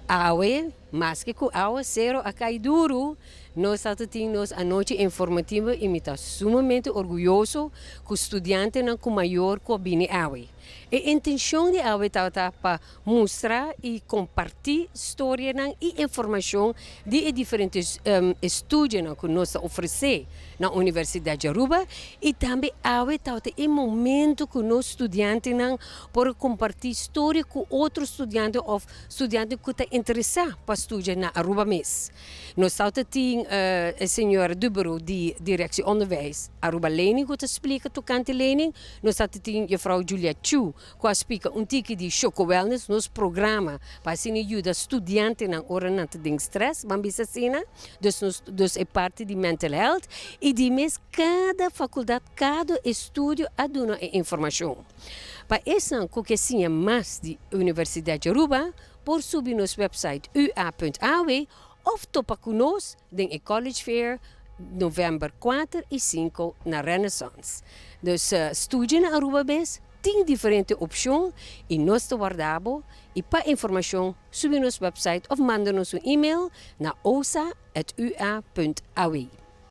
Awe, mas que com awe zero a cai duro, nós temos a noite informativa e me está sumamente orgulhoso que o estudante não com maior combine awe. A intenção de awe está para mostrar e compartilhar história e informação de diferentes estudos que nós oferecemos na Universidade de Aruba e também awe está em momento que nós estudantes por compartilhar história com outros estudantes ou estudantes que estão interessados para estudar na Aruba mesmo. Nós temos a senhora do bureau de direção onderwijs Aruba Lening que explica tocante lening. Nós temos a mevrouw Julia Chu que explica tique de Choco Wellness, nosso programa para ajudar estudantes na hora de stress, dus é parte de mental health e de mês cada faculdade, cada estúdio aduna informação. Para isso, que sim mais de Universidade de Aruba, por subir nosso website ua.aw of topa conosco em College Fair novembro 4 e 5 na Renaissance. Dus estude na Aruba Bes tem diferentes opções e nós te guardamos e para informação subir nosso website of manda nos um e-mail na osa@ua.aw.